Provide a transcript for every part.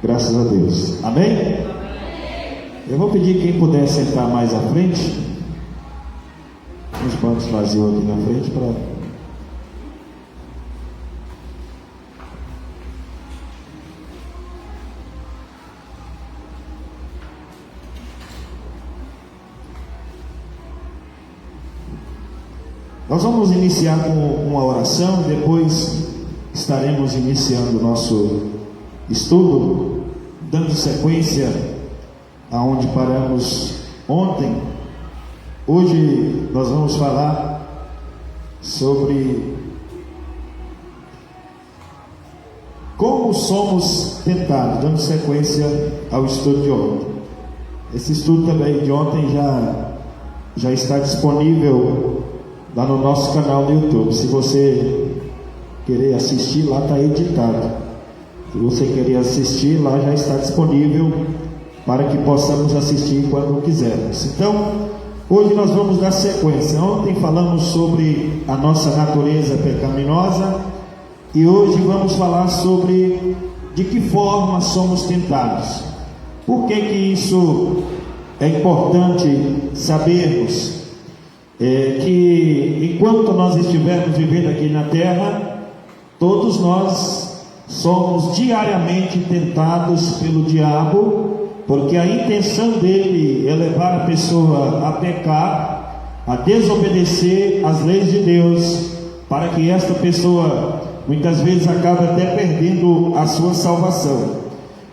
Graças a Deus. Amém? Eu vou pedir quem puder sentar mais à frente. Uns bancos vazios aqui na frente para... Nós vamos iniciar com uma oração, depois estaremos iniciando o nosso estudo, dando sequência aonde paramos ontem. Hoje nós vamos falar sobre como somos tentados, dando sequência ao estudo de ontem. Esse estudo também de ontem já está disponível lá no nosso canal no YouTube. Se você querer assistir, lá está editado. Se você querer assistir, lá já está disponível para que possamos assistir quando quisermos. Então, hoje nós vamos dar sequência. Ontem falamos sobre a nossa natureza pecaminosa e hoje vamos falar sobre de que forma somos tentados. Por que isso é importante sabermos? Que enquanto nós estivermos vivendo aqui na terra, todos nós somos diariamente tentados pelo diabo, porque a intenção dele é levar a pessoa a pecar, a desobedecer às leis de Deus, para que esta pessoa muitas vezes acabe até perdendo a sua salvação.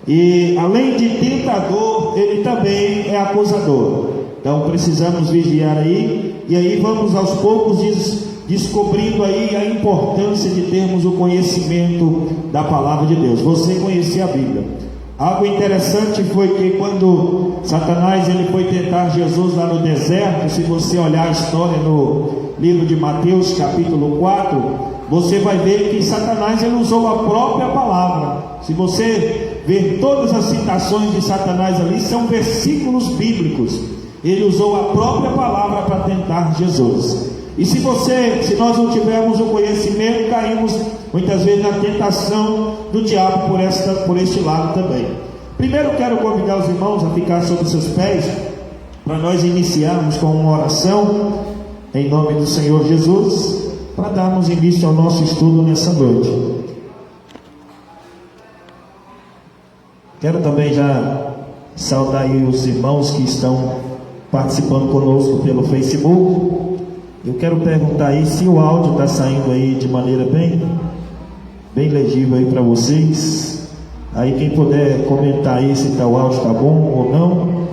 E além de tentador, ele também é acusador. Então precisamos vigiar aí. E aí vamos aos poucos descobrindo aí a importância de termos o conhecimento da palavra de Deus. Você conhecer a Bíblia. Algo interessante foi que quando Satanás ele foi tentar Jesus lá no deserto, se você olhar a história no livro de Mateus capítulo 4, você vai ver que Satanás ele usou a própria palavra. Se você ver todas as citações de Satanás ali, são versículos bíblicos. Ele usou a própria palavra para tentar Jesus. E se nós não tivermos o conhecimento, caímos muitas vezes na tentação do diabo por este lado também. Primeiro quero convidar os irmãos a ficar sobre seus pés, para nós iniciarmos com uma oração, em nome do Senhor Jesus, para darmos início ao nosso estudo nessa noite. Quero também já saudar aí os irmãos que estão participando conosco pelo Facebook. Eu quero perguntar aí se o áudio está saindo aí de maneira bem legível aí para vocês. Aí quem puder comentar aí se o áudio está bom ou não,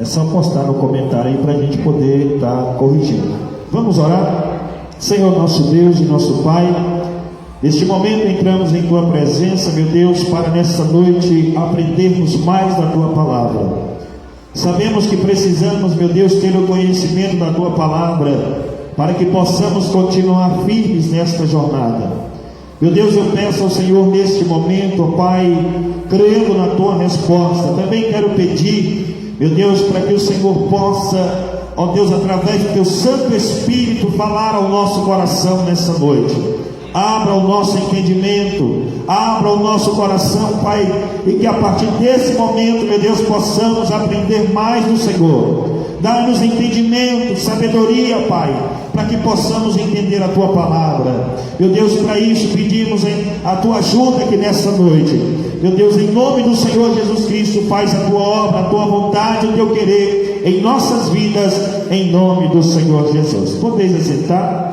é só postar no comentário aí para a gente poder estar corrigindo. Vamos orar. Senhor nosso Deus e nosso Pai, neste momento entramos em Tua presença, meu Deus, para nesta noite aprendermos mais da Tua palavra. Sabemos que precisamos, meu Deus, ter o conhecimento da Tua palavra, para que possamos continuar firmes nesta jornada. Meu Deus, eu peço ao Senhor neste momento, ó Pai, crendo na Tua resposta. Também quero pedir, meu Deus, para que o Senhor possa, ó Deus, através do Teu Santo Espírito, falar ao nosso coração nessa noite. Abra o nosso entendimento, abra o nosso coração, Pai, e que a partir desse momento, meu Deus, possamos aprender mais do Senhor. Dá-nos entendimento, sabedoria, Pai, para que possamos entender a Tua palavra. Meu Deus, para isso pedimos a Tua ajuda aqui nessa noite. Meu Deus, em nome do Senhor Jesus Cristo, faz a Tua obra, a Tua vontade, o Teu querer em nossas vidas, em nome do Senhor Jesus. Podeis assentar?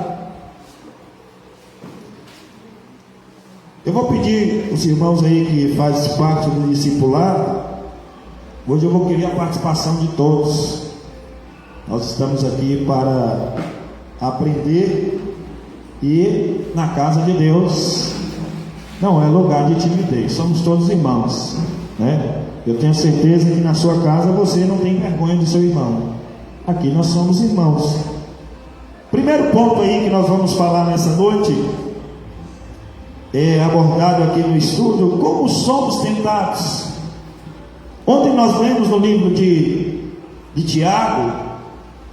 Eu vou pedir os irmãos aí que fazem parte do discipulado. Hoje eu vou querer a participação de todos. Nós estamos aqui para aprender, e na casa de Deus não é lugar de timidez. Somos todos irmãos, né? Eu tenho certeza que na sua casa você não tem vergonha do seu irmão. Aqui nós somos irmãos. Primeiro ponto aí que nós vamos falar nessa noite é abordado aqui no estudo: como somos tentados. Ontem nós lemos no livro de Tiago,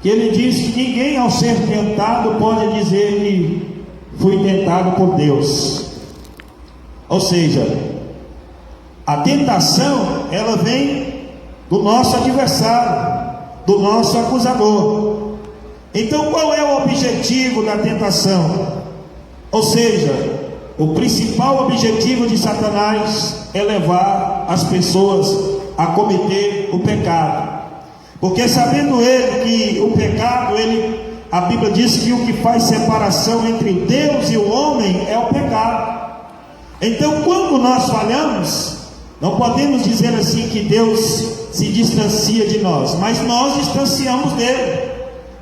que ele diz que ninguém ao ser tentado pode dizer que fui tentado por Deus. Ou seja, A tentação, ela vem do nosso adversário, do nosso acusador. Então, qual é o objetivo da tentação? Ou seja, o principal objetivo de Satanás é levar as pessoas a cometer o pecado. Porque sabendo ele que o pecado, a Bíblia diz que o que faz separação entre Deus e o homem é o pecado. Então, quando nós falhamos, não podemos dizer assim que Deus se distancia de nós, mas nós distanciamos dele,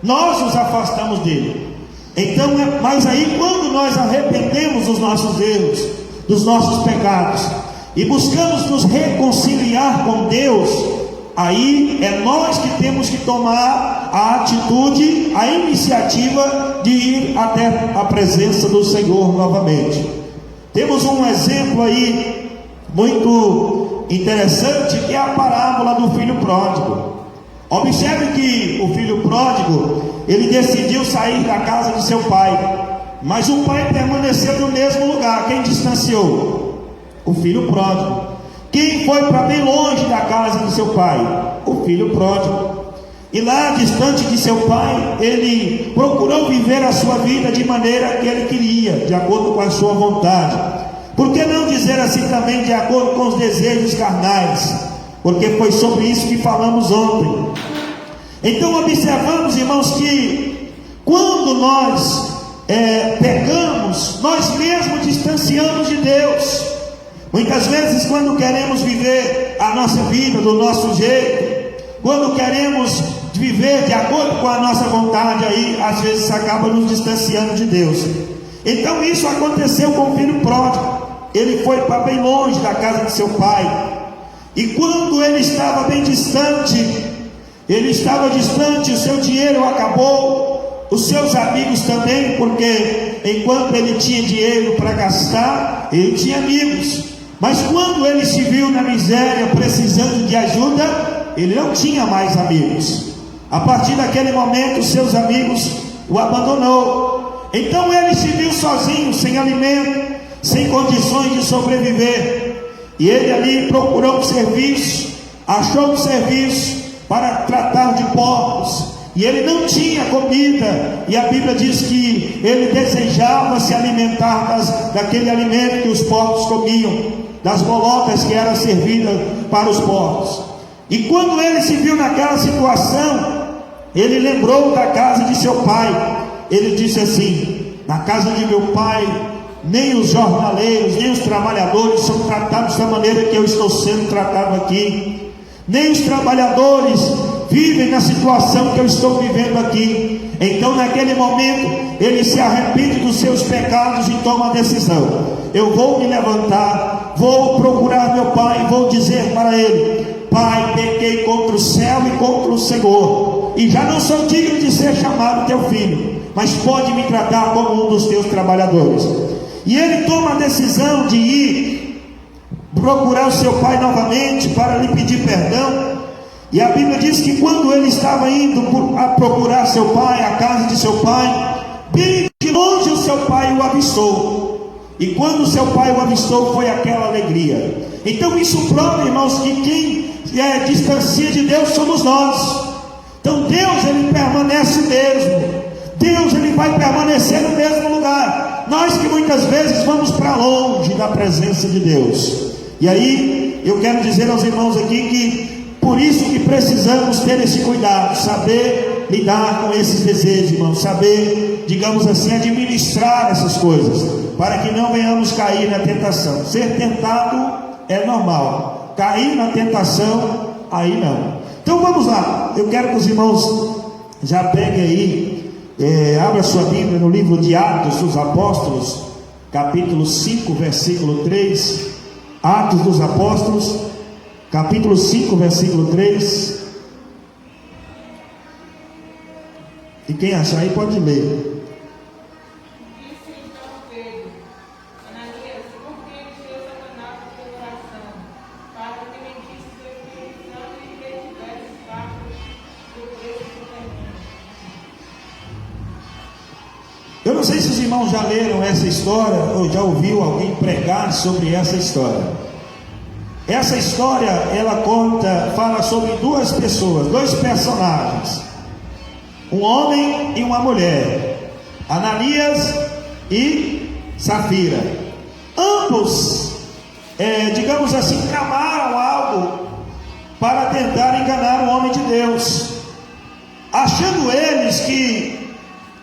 nós nos afastamos dele. Então, mas aí quando nós arrependemos dos nossos erros, dos nossos pecados, e buscamos nos reconciliar com Deus, aí é nós que temos que tomar a atitude, a iniciativa de ir até a presença do Senhor novamente. Temos um exemplo aí muito interessante, que é a parábola do filho pródigo. Observe que o filho pródigo, ele decidiu sair da casa de seu pai, mas o pai permaneceu no mesmo lugar. Quem distanciou? O filho pródigo. Quem foi para bem longe da casa de seu pai? O filho pródigo. E lá, distante de seu pai, ele procurou viver a sua vida de maneira que ele queria, de acordo com a sua vontade. Por que não dizer assim também, de acordo com os desejos carnais? Porque foi sobre isso que falamos ontem. Então observamos, irmãos, que quando nós pecamos, nós mesmos distanciamos de Deus. Muitas vezes, quando queremos viver a nossa vida do nosso jeito, quando queremos viver de acordo com a nossa vontade, aí às vezes acaba nos distanciando de Deus. Então isso aconteceu com o filho pródigo. Ele foi para bem longe da casa de seu pai, e quando ele estava bem distante, o seu dinheiro acabou, os seus amigos também, porque enquanto ele tinha dinheiro para gastar, ele tinha amigos. Mas quando ele se viu na miséria, precisando de ajuda, ele não tinha mais amigos. A partir daquele momento, seus amigos o abandonou. Então ele se viu sozinho, sem alimento, sem condições de sobreviver. E ele ali procurou um serviço, achou um serviço para tratar de porcos. E ele não tinha comida, e a Bíblia diz que ele desejava se alimentar daquele alimento que os porcos comiam, das bolotas que eram servidas para os porcos. E quando ele se viu naquela situação, ele lembrou da casa de seu pai. Ele disse assim: na casa de meu pai, nem os jornaleiros, nem os trabalhadores são tratados da maneira que eu estou sendo tratado aqui. Nem os trabalhadores vivem na situação que eu estou vivendo aqui. Então naquele momento ele se arrepende dos seus pecados e toma a decisão: eu vou me levantar, vou procurar meu pai, vou dizer para ele: pai, pequei contra o céu e contra o Senhor, e já não sou digno de ser chamado teu filho, mas pode me tratar como um dos teus trabalhadores. E ele toma a decisão de ir procurar o seu pai novamente para lhe pedir perdão. E a Bíblia diz que quando ele estava indo a procurar seu pai, a casa de seu pai, bem de longe o seu pai o avistou. E quando o seu pai o avistou, foi aquela alegria. Então isso prova, irmãos, que quem distancia de Deus somos nós. Então Deus, ele permanece mesmo. Deus, ele vai permanecer no mesmo lugar. Nós que muitas vezes vamos para longe da presença de Deus. E aí eu quero dizer aos irmãos aqui que por isso que precisamos ter esse cuidado, saber lidar com esses desejos, irmãos, saber, digamos assim, administrar essas coisas, para que não venhamos cair na tentação. Ser tentado é normal, cair na tentação, aí não. Então vamos lá, eu quero que os irmãos já peguem aí, abra sua Bíblia no livro de Atos dos Apóstolos, capítulo 5, versículo 3, Atos dos Apóstolos, capítulo 5, versículo 3. E quem achar aí pode ler. Eu não sei se os irmãos já leram essa história ou já ouviu alguém pregar sobre essa história. Essa história, ela fala sobre duas pessoas, dois personagens, um homem e uma mulher, Ananias e Safira. Ambos, digamos assim, tramaram algo para tentar enganar o homem de Deus, achando eles que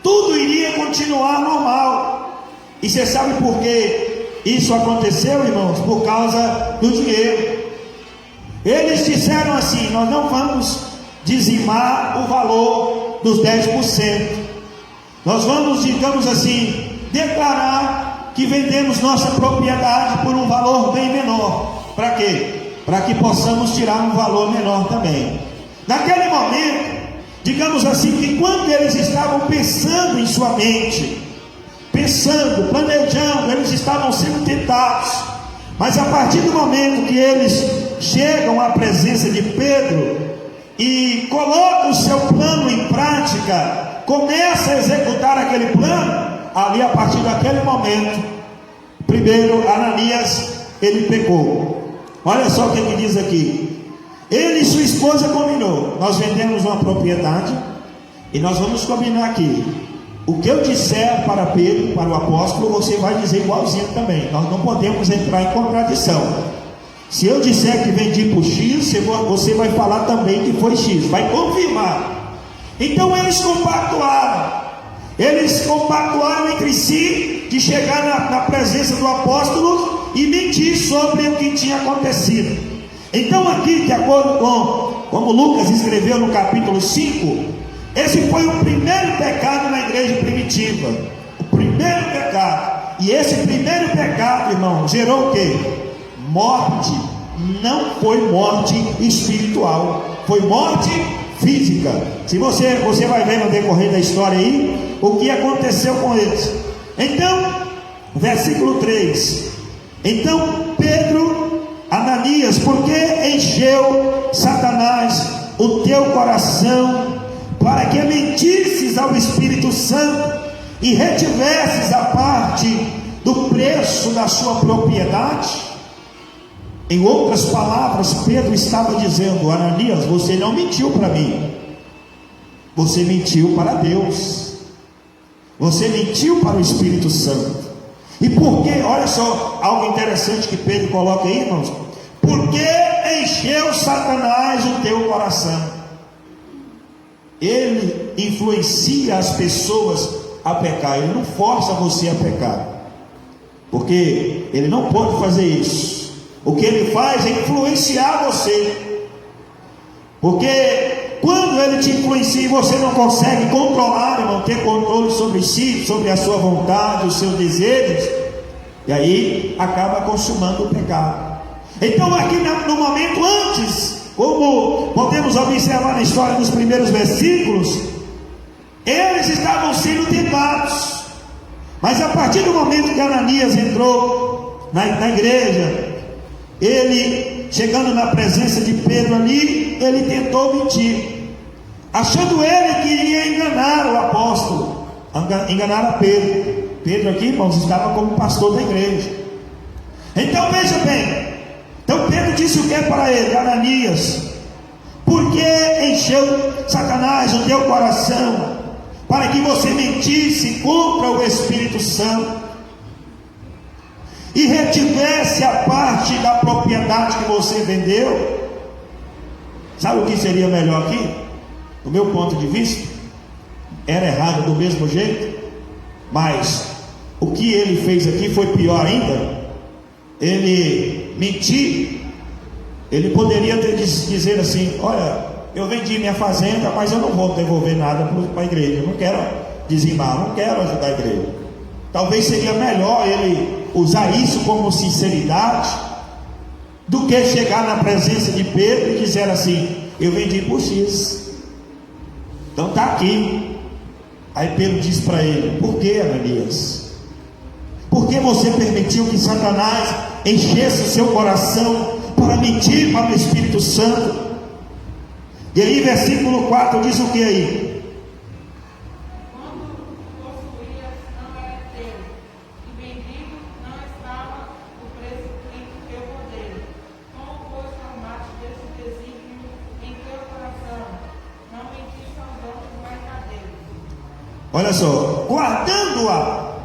tudo iria continuar normal. E você sabe por que isso aconteceu, irmãos? Por causa do dinheiro. Eles disseram assim: nós não vamos dizimar o valor dos 10%. Nós vamos, digamos assim, declarar que vendemos nossa propriedade por um valor bem menor. Para quê? Para que possamos tirar um valor menor também. Naquele momento, digamos assim, que quando eles estavam pensando em sua mente, pensando, planejando, eles estavam sendo tentados. Mas a partir do momento que eles chegam à presença de Pedro e colocam o seu plano em prática, começa a executar aquele plano, ali a partir daquele momento, primeiro Ananias, ele pecou. Olha só o que ele diz aqui: ele e sua esposa combinou, nós vendemos uma propriedade e nós vamos combinar aqui, o que eu disser para Pedro, para o apóstolo, você vai dizer igualzinho também. Nós não podemos entrar em contradição. Se eu disser que vendi por X, você vai falar também que foi X, vai confirmar. Então eles compactuaram entre si de chegar na presença do apóstolo e mentir sobre o que tinha acontecido. Então aqui, de acordo com como Lucas escreveu no capítulo 5, esse foi o primeiro pecado na igreja primitiva. O primeiro pecado. E esse primeiro pecado, irmão, gerou o quê? Morte. Não foi morte espiritual, foi morte física. Se você vai ver no decorrer da história aí, o que aconteceu com eles. Então, versículo 3. Então Pedro, Ananias, por que encheu Satanás o teu coração, para que mentisses ao Espírito Santo e retivesses a parte do preço da sua propriedade? Em outras palavras, Pedro estava dizendo: Ananias, você não mentiu para mim, você mentiu para Deus, você mentiu para o Espírito Santo. E por que? Olha só, algo interessante que Pedro coloca aí, irmãos: por que encheu Satanás o teu coração? Ele influencia as pessoas a pecar, ele não força você a pecar, porque ele não pode fazer isso. O que ele faz é influenciar você, porque quando ele te influencia e você não consegue controlar, não ter controle sobre si, sobre a sua vontade, os seus desejos, e aí acaba consumando o pecado. Então aqui no momento antes, como podemos observar na história dos primeiros versículos, eles estavam sendo tentados, mas a partir do momento que Ananias entrou na igreja, ele, chegando na presença de Pedro ali, ele tentou mentir, achando ele que iria enganar o apóstolo, enganar a Pedro. Pedro aqui, irmãos, estava como pastor da igreja. Então veja bem, então Pedro disse o que para ele? Ananias, por que encheu Satanás o teu coração, para que você mentisse contra o Espírito Santo e retivesse a parte da propriedade que você vendeu? Sabe o que seria melhor aqui? Do meu ponto de vista, era errado do mesmo jeito, mas o que ele fez aqui foi pior ainda. Ele mentir, ele poderia dizer assim: olha, eu vendi minha fazenda, mas eu não vou devolver nada para a igreja, eu não quero dizimar, não quero ajudar a igreja. Talvez seria melhor ele usar isso como sinceridade, do que chegar na presença de Pedro e dizer assim: eu vendi por X, então está aqui. Aí Pedro diz para ele: por que, Ananias? Por que você permitiu que Satanás enchesse o seu coração para mentir para o Espírito Santo? E aí versículo 4 diz o que aí? Olha só, guardando-a.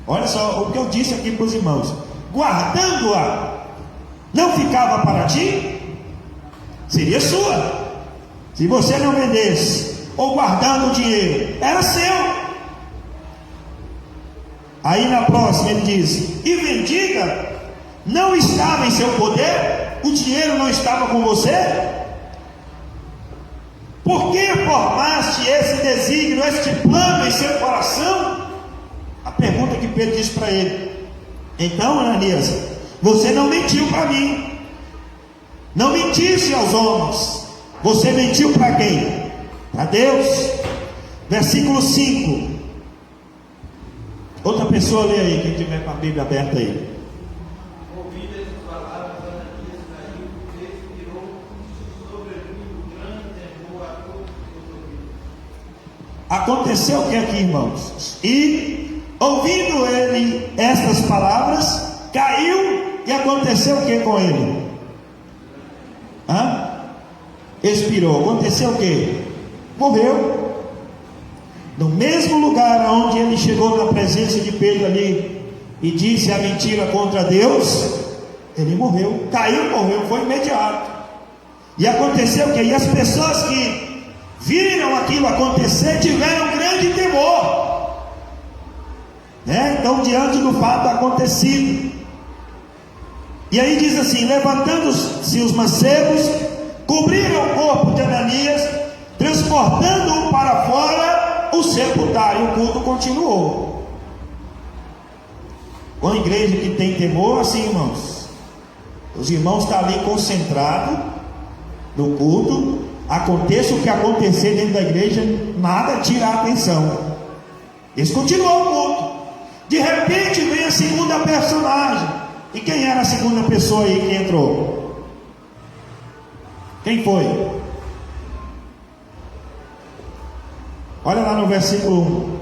Olha só o que eu disse aqui para os irmãos. Guardando-a, não ficava para ti? Seria sua. Se você não vendesse, ou guardando o dinheiro, era seu. Aí na próxima ele diz: e vendida, não estava em seu poder? O dinheiro não estava com você? Por que formaste esse desígnio, este plano em seu coração? A pergunta que Pedro disse para ele. Então, Ananias, você não mentiu para mim, não mentisse aos homens, você mentiu para quem? Para Deus. Versículo 5. Outra pessoa lê aí, quem tiver com a Bíblia aberta aí. Ouvindo essas palavras, Ananias caiu e expirou, sobrevindo grande temor a todos os ouvidos. Aconteceu o que aqui, irmãos? E ouvindo ele estas palavras, caiu, e aconteceu o que com ele? Expirou. Aconteceu o que? Morreu. No mesmo lugar onde ele chegou na presença de Pedro ali e disse a mentira contra Deus, ele morreu. Caiu, morreu, foi imediato. E aconteceu o que? E as pessoas que viram aquilo acontecer tiveram grande temor, né? Então, diante do fato acontecido, e aí diz assim: levantando-se os mancebos, cobriram o corpo de Ananias, transportando-o para fora, o sepultaram. E o culto continuou. Uma igreja que tem temor, assim, irmãos, os irmãos estão ali concentrados no culto, aconteça o que acontecer dentro da igreja, nada tira a atenção. Eles continuam o culto. De repente vem a segunda personagem. E quem era a segunda pessoa aí que entrou? Quem foi? Olha lá no versículo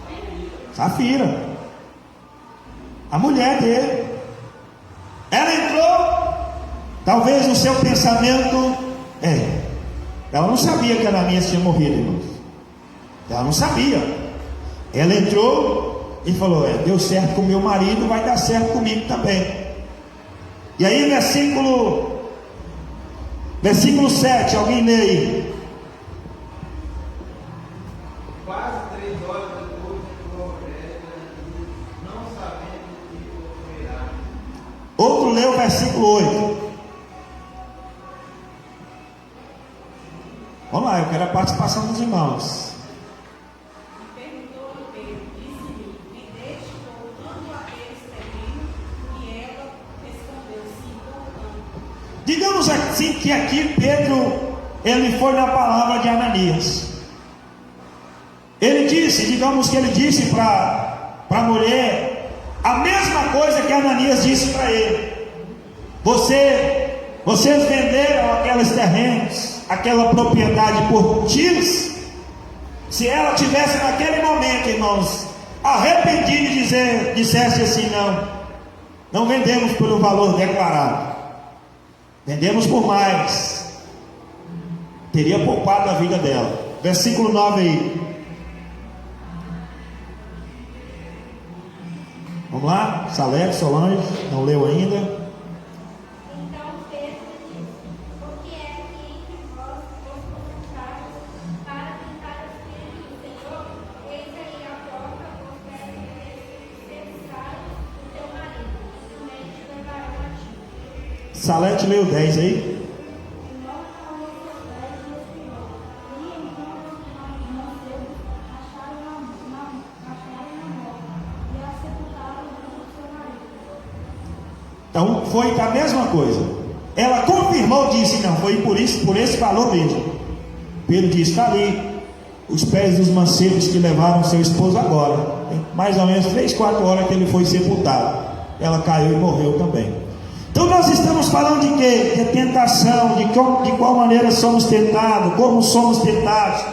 1. Safira, a mulher dele. Ela entrou. Talvez o seu pensamento ela não sabia que Ananias tinha morrido, irmãos. Ela não sabia. Ela entrou e falou: deu certo com meu marido, vai dar certo comigo também. E aí versículo 7, alguém lê aí. Quase 3 horas depois entrou a mulher de Ananias, não sabendo o que ocorrerá. Outro lê o versículo 8. Vamos lá, eu quero a participação dos irmãos. Perguntou-lhe Pedro, disse-lhe: vendeste voltando aqueles terrenos? E ela respondeu: sim, voltando. Digamos assim que aqui Pedro, ele foi na palavra de Ananias. Ele disse, digamos que ele disse para a mulher a mesma coisa que Ananias disse para ele. Vocês venderam aqueles terrenos, aquela propriedade por X. Se ela tivesse naquele momento, irmãos, arrependido e dissesse assim: não vendemos pelo valor declarado, vendemos por mais, teria poupado a vida dela. Versículo 9 aí. Vamos lá, Salete, Solange, não leu ainda. Então Pedro disse: por que é que entre vós vos consultais para tentar os filhos do Senhor? Eis aí a porta, vos peço que serviçais o teu marido, e também te levarão a ti. Salete leu 10 aí. Então foi a mesma coisa. Ela confirmou, disse: não, foi por esse valor mesmo. Pedro disse: está ali os pés dos mancebos que levaram seu esposo agora. Tem mais ou menos 3, 4 horas que ele foi sepultado. Ela caiu e morreu também. Então nós estamos falando de quê? De tentação, de qual maneira somos tentados, como somos tentados.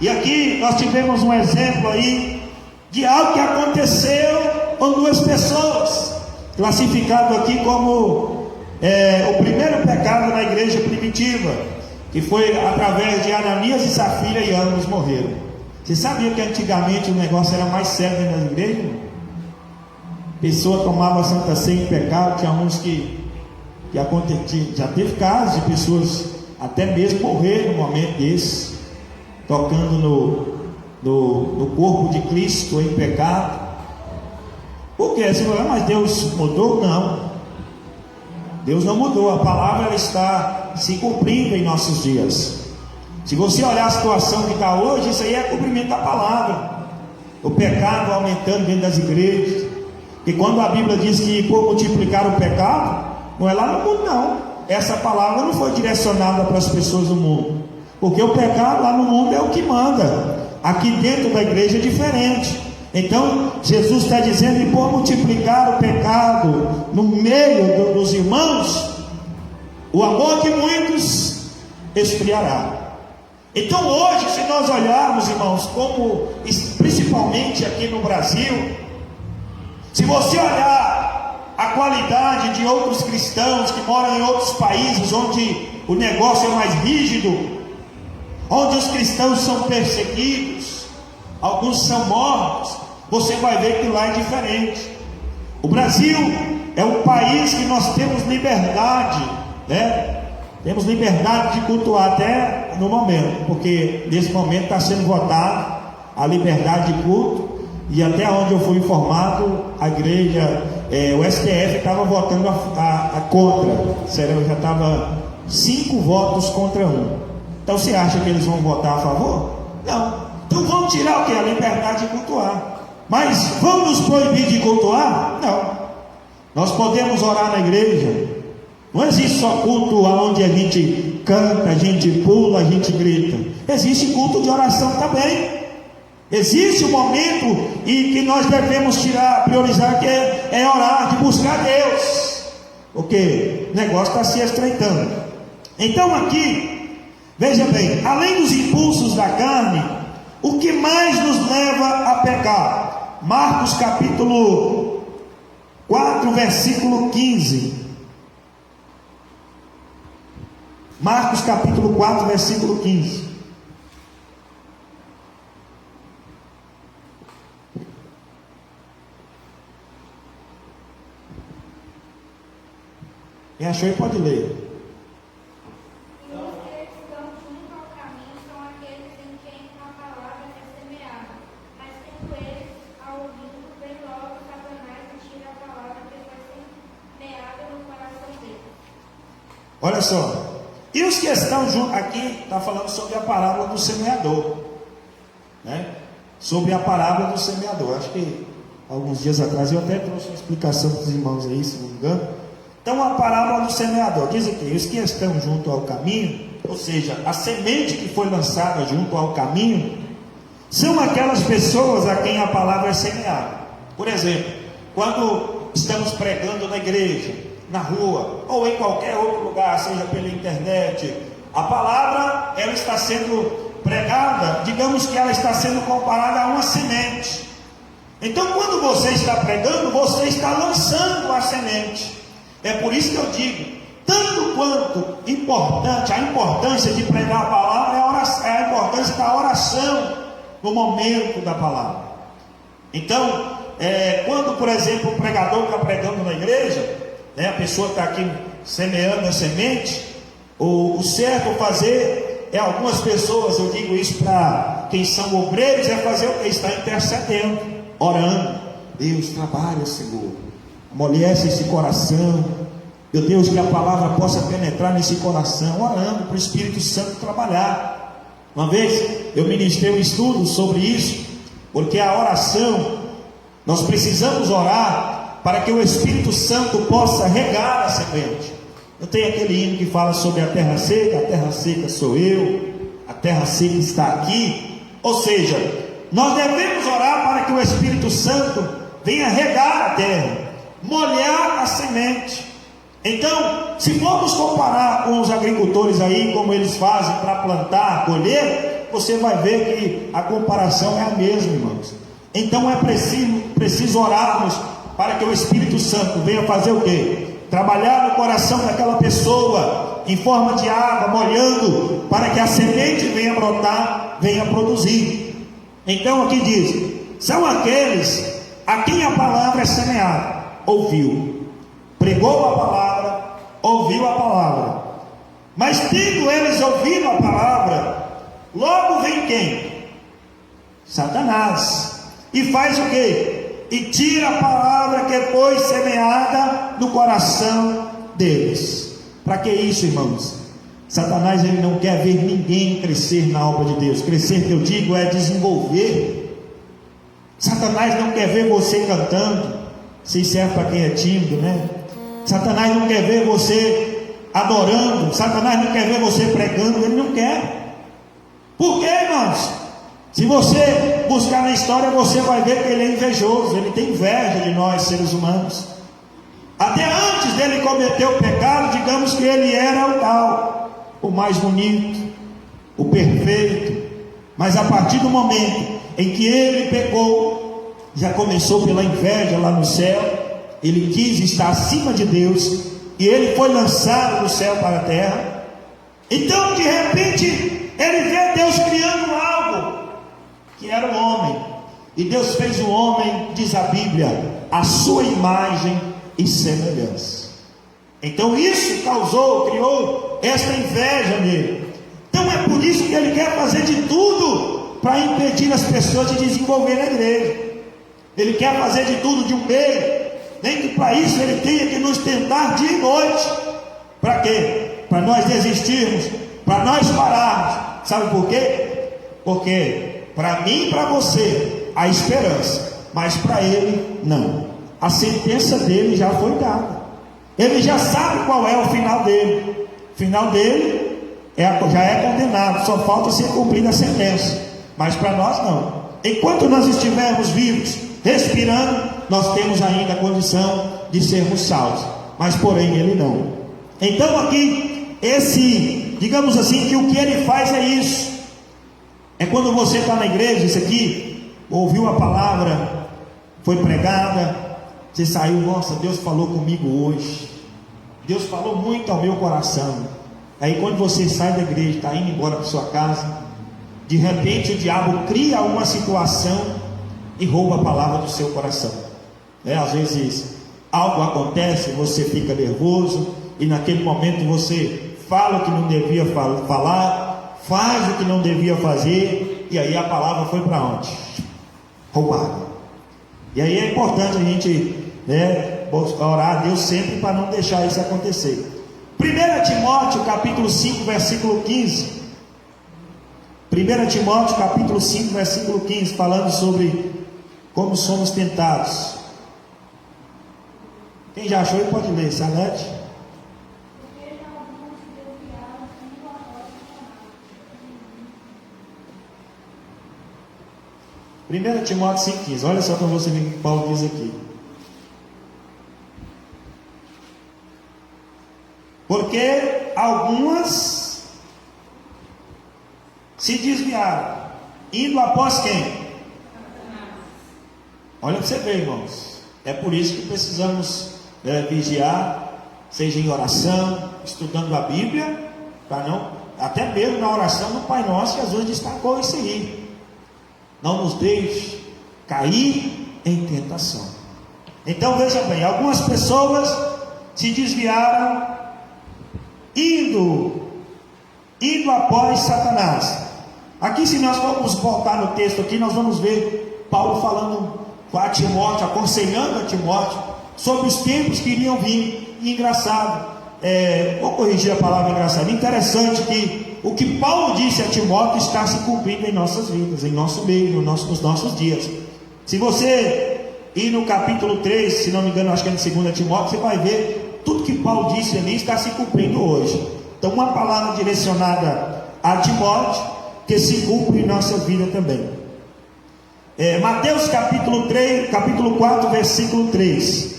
E aqui nós tivemos um exemplo aí de algo que aconteceu com 2 pessoas, classificado aqui como o primeiro pecado na igreja primitiva. que foi através de Ananias e Safira, e ambos morreram. Você sabia que antigamente o negócio era mais sério dentro das igrejas? Pessoa tomava Santa Ceia em pecado. Tinha uns que acontecia, já teve casos de pessoas até mesmo morrer no momento desse, tocando no corpo de Cristo em pecado. Por quê? Você fala, mas Deus mudou? Não, Deus não mudou. A palavra ela está se cumprindo em nossos dias. Se você olhar a situação que está hoje, isso aí é cumprimento da palavra. O pecado aumentando dentro das igrejas. E quando a Bíblia diz que por multiplicar o pecado, não é lá no mundo, não. Essa palavra não foi direcionada para as pessoas do mundo, porque o pecado lá no mundo é o que manda. Aqui dentro da igreja é diferente. Então Jesus está dizendo que por multiplicar o pecado no meio dos irmãos, o amor de muitos esfriará. Então hoje, se nós olharmos, irmãos, como principalmente aqui no Brasil, se você olhar a qualidade de outros cristãos que moram em outros países onde o negócio é mais rígido, onde os cristãos são perseguidos, alguns são mortos, você vai ver que lá é diferente. O Brasil é um país que nós temos liberdade, né? Temos liberdade de cultuar até no momento, porque nesse momento está sendo votado a liberdade de culto. E até onde eu fui informado, a igreja, o STF estava votando a contra. Sério, já estava 5 votos contra 1. Então você acha que eles vão votar a favor? Não. Então vamos tirar o que? A liberdade de cultuar. Mas vamos nos proibir de cultuar? Não. Nós podemos orar na igreja. Não existe só culto onde a gente canta, a gente pula, a gente grita. Existe culto de oração também. Existe um momento em que nós devemos priorizar, que é orar, de buscar Deus, porque o negócio está se estreitando. Então aqui, veja bem, além dos impulsos da carne, o que mais nos leva a pecar? Marcos capítulo 4, versículo 15. Marcos capítulo 4, versículo 15. Quem achou aí pode ler. E os que estão junto ao caminho são aqueles em quem a palavra é semeada. Mas tendo eles, ao ouvindo, vem logo Satanás e tira a palavra que foi semeada no coração deles. Olha só. E os que estão junto, aqui está falando sobre a parábola do semeador, né? Sobre a parábola do semeador. Acho que alguns dias atrás eu até trouxe uma explicação para os irmãos aí, se não me engano. Então a parábola do semeador diz que os que estão junto ao caminho, ou seja, a semente que foi lançada junto ao caminho, são aquelas pessoas a quem a palavra é semeada. Por exemplo, quando estamos pregando na igreja, na rua, ou em qualquer outro lugar, seja pela internet, a palavra ela está sendo pregada, digamos que ela está sendo comparada a uma semente. Então quando você está pregando, você está lançando a semente. É por isso que eu digo, tanto quanto importante, a importância de pregar a palavra é a importância da oração no momento da palavra. Então, quando, por exemplo, o pregador está pregando na igreja, né, a pessoa está aqui semeando a semente, o certo fazer é algumas pessoas, eu digo isso para quem são obreiros, é fazer o que? Está intercedendo, orando. Deus, trabalha, Senhor, amolece esse coração, meu Deus, que a palavra possa penetrar nesse coração, orando para o Espírito Santo trabalhar. Uma vez eu ministrei um estudo sobre isso, porque a oração, nós precisamos orar para que o Espírito Santo possa regar a semente. Não tem aquele hino que fala sobre a terra seca sou eu, a terra seca está aqui. Ou seja, nós devemos orar para que o Espírito Santo venha regar a terra, molhar a semente. Então, se formos comparar com os agricultores aí, como eles fazem para plantar, colher, você vai ver que a comparação é a mesma, irmãos. Então é preciso orarmos para que o Espírito Santo venha fazer o quê? trabalhar no coração daquela pessoa em forma de água, molhando, para que a semente venha brotar, venha produzir. Então aqui diz: são aqueles a quem a palavra é semeada. Ouviu, pregou a palavra, ouviu a palavra. Mas tendo eles ouvido a palavra, logo vem quem? Satanás. E faz o quê? E tira a palavra que foi semeada no coração deles. Para que isso, irmãos? Satanás, ele não quer ver ninguém crescer na obra de Deus. Crescer, que eu digo, é desenvolver. Satanás não quer ver você cantando. Se serve para quem é tímido, né? Satanás não quer ver você adorando. Satanás não quer ver você pregando. Ele não quer. Por quê, irmãos? Se você buscar na história, você vai ver que ele é invejoso. Ele tem inveja de nós, seres humanos. Até antes dele cometer o pecado, digamos que ele era o tal, o mais bonito, o perfeito. Mas a partir do momento em que ele pecou, já começou pela inveja lá no céu. Ele quis estar acima de Deus, e ele foi lançado do céu para a terra. Então, de repente, ele vê Deus criando algo, que era o homem. E Deus fez o homem, diz a Bíblia, a sua imagem e semelhança. Então isso criou esta inveja nele. Então é por isso que ele quer fazer de tudo para impedir as pessoas de desenvolver a igreja. Ele quer fazer de tudo, de um meio, nem que para isso ele tenha que nos tentar dia e noite. Para quê? Para nós desistirmos, para nós pararmos. Sabe por quê? Porque para mim e para você há esperança, mas para ele não. A sentença dele já foi dada. Ele já sabe qual é o final dele. O final dele já é condenado. Só falta ser cumprida a sentença. Mas para nós não. Enquanto nós estivermos vivos, respirando, nós temos ainda a condição de sermos salvos. Mas porém ele não. Então aqui, digamos assim, que o que ele faz é isso. É quando você está na igreja, isso aqui, ouviu a palavra, foi pregada, você saiu, nossa, Deus falou comigo hoje, Deus falou muito ao meu coração. Aí quando você sai da igreja, está indo embora para sua casa, de repente o diabo cria uma situação e rouba a palavra do seu coração. Às vezes algo acontece, você fica nervoso, e naquele momento você fala o que não devia falar, faz o que não devia fazer, e aí a palavra foi para onde? Roubada. E aí é importante a gente orar a Deus sempre para não deixar isso acontecer. 1 Timóteo capítulo 5 versículo 15. 1 Timóteo capítulo 5 versículo 15, falando sobre como somos tentados. Quem já achou pode ler, Salete. 1 Timóteo 5,15, olha só para você ver o que Paulo diz aqui. Porque algumas se desviaram, indo após quem? Olha para você ver, irmãos. É por isso que precisamos vigiar, seja em oração, estudando a Bíblia, para não, até mesmo na oração do Pai Nosso, Jesus destacou isso aí. Não nos deixe cair em tentação. Então veja bem, algumas pessoas se desviaram, indo após Satanás. Aqui, se nós formos voltar no texto aqui, nós vamos ver Paulo falando a Timóteo, aconselhando a Timóteo sobre os tempos que iriam vir. E engraçado, vou corrigir a palavra engraçado, interessante que o que Paulo disse a Timóteo está se cumprindo em nossas vidas, em nosso meio, nos nossos dias. Se você ir no capítulo 3, se não me engano, acho que é em 2 Timóteo, você vai ver tudo que Paulo disse ali está se cumprindo hoje. Então uma palavra direcionada a Timóteo, que se cumpre em nossa vida também. Mateus capítulo 4, versículo 3.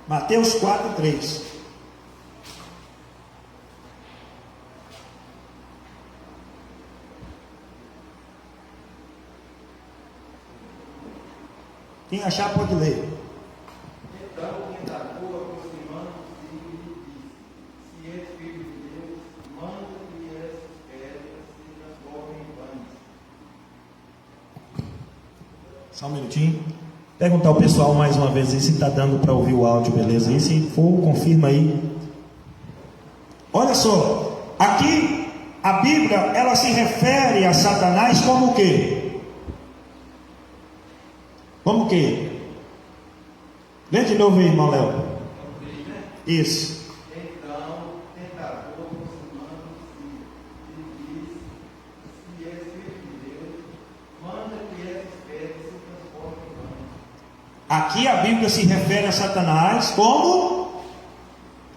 Mateus 4, 3. Quem achar pode ler. Então o tentador, aproximando-se, lhe disse: Se és filho de Deus, manda que essas pedras se transformem em pães. Só um minutinho. Perguntar ao pessoal mais uma vez aí se está dando para ouvir o áudio, beleza? E se for, confirma aí. Olha só, aqui a Bíblia ela se refere a Satanás como o quê? Como o quê? Lê de novo aí, irmão Léo. Isso. Então o tentador, aproximando-se, lhe disse: Se és filho de Deus, manda que essas pedras se transformem em pães. Aqui a Bíblia se refere a Satanás como?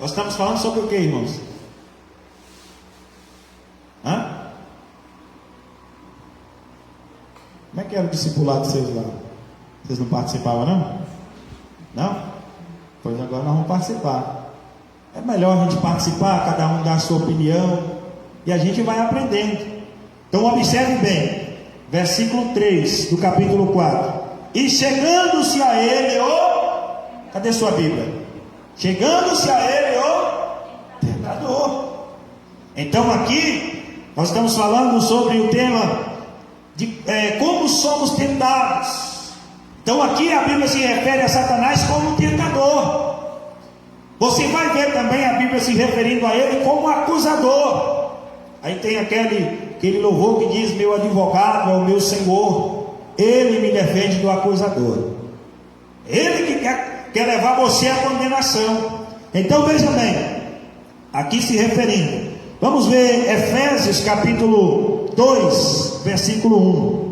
Nós estamos falando sobre o que, irmãos? Hã? Como é que era o discipulado de vocês lá? Vocês não participavam, não? Não? Pois agora nós vamos participar. É melhor a gente participar, cada um dar a sua opinião, e a gente vai aprendendo. Então observe bem, versículo 3 do capítulo 4. E chegando-se a ele o... Cadê sua Bíblia? Chegando-se a ele o tentador. Então aqui nós estamos falando sobre o tema de como somos tentados. Então aqui a Bíblia se refere a Satanás como tentador. Você vai ver também a Bíblia se referindo a ele como acusador. Aí tem aquele louvor que diz: meu advogado é o meu Senhor, ele me defende do acusador. Ele que quer levar você à condenação. Então veja bem, aqui se referindo, vamos ver Efésios capítulo 2, versículo 1.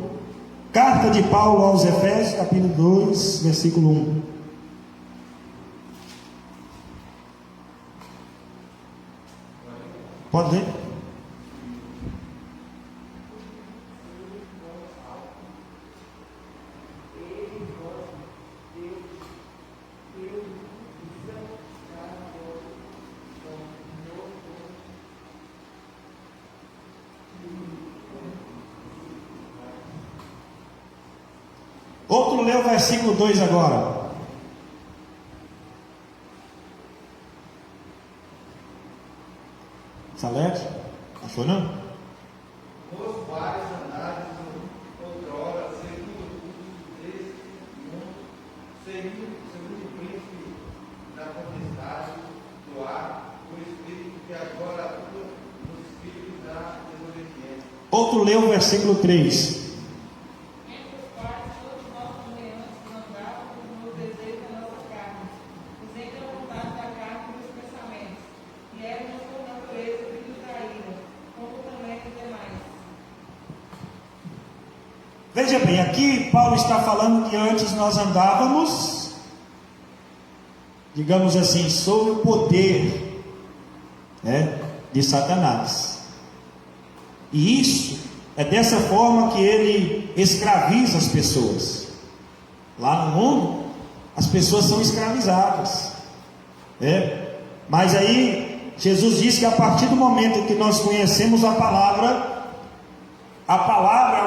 Carta de Paulo aos Efésios, capítulo 2, versículo 1. Pode ler? Outro lê o versículo 2 agora. Salete? Achou não? Os quais andaram outrora segundo o curso desse mundo, segundo o príncipe da potestade do ar, o espírito que agora atua nos espíritos da desobediência. Outro lê o versículo 3. Veja bem, aqui Paulo está falando que antes nós andávamos, digamos assim, sob o poder, de Satanás. E isso é dessa forma que ele escraviza as pessoas. Lá no mundo, as pessoas são escravizadas. Mas aí Jesus diz que a partir do momento em que nós conhecemos a palavra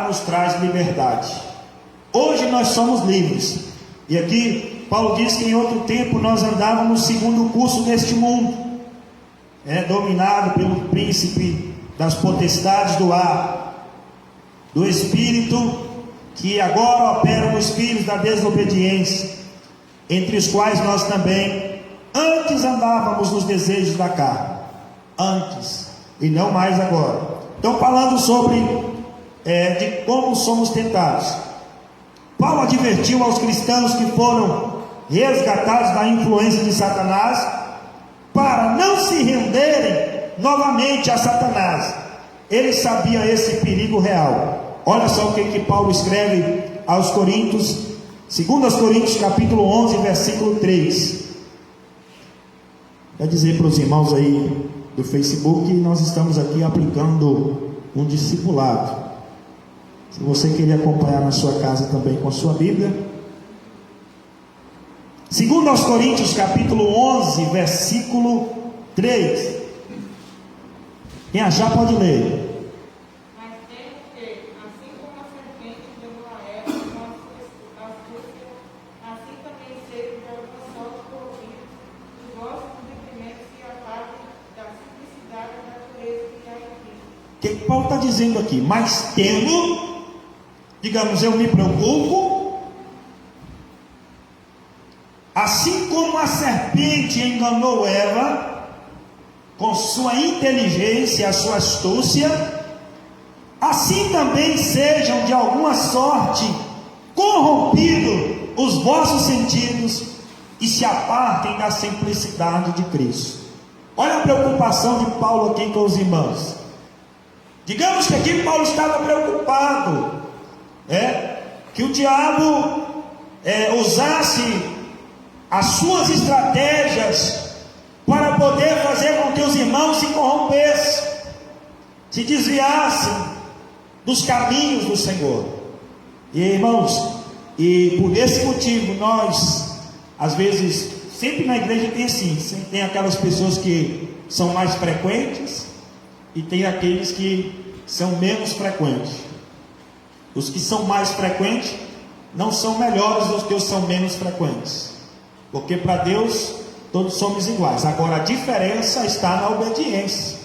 nos traz liberdade. Hoje nós somos livres. E aqui Paulo diz que em outro tempo nós andávamos segundo o curso deste mundo, dominado pelo príncipe das potestades do ar, do espírito que agora opera nos filhos da desobediência, entre os quais nós também antes andávamos nos desejos da carne, antes e não mais agora. Então, falando sobre de como somos tentados, Paulo advertiu aos cristãos que foram resgatados da influência de Satanás para não se renderem novamente a Satanás. Ele sabia esse perigo real. Olha só o que Paulo escreve aos Coríntios, 2 Coríntios capítulo 11, versículo 3. Quer dizer para os irmãos aí do Facebook que nós estamos aqui aplicando um discipulado. Se você querer acompanhar na sua casa também com a sua Bíblia, 2 Coríntios capítulo 11, versículo 3. Quem achar pode ler. Mas temos que, assim como a serpente levou a Eva com que Paulo está dizendo aqui? Mas tendo, digamos, eu me preocupo, assim como a serpente enganou Eva com sua inteligência, a sua astúcia, assim também sejam de alguma sorte corrompidos os vossos sentidos e se apartem da simplicidade de Cristo. Olha a preocupação de Paulo aqui com os irmãos. Digamos que aqui Paulo estava preocupado, que o diabo usasse as suas estratégias para poder fazer com que os irmãos se corrompessem, se desviassem dos caminhos do Senhor. E irmãos, e por esse motivo nós, às vezes, sempre na igreja tem assim, sempre tem aquelas pessoas que são mais frequentes e tem aqueles que são menos frequentes. Os que são mais frequentes não são melhores do que os que são menos frequentes, porque para Deus todos somos iguais. Agora a diferença está na obediência.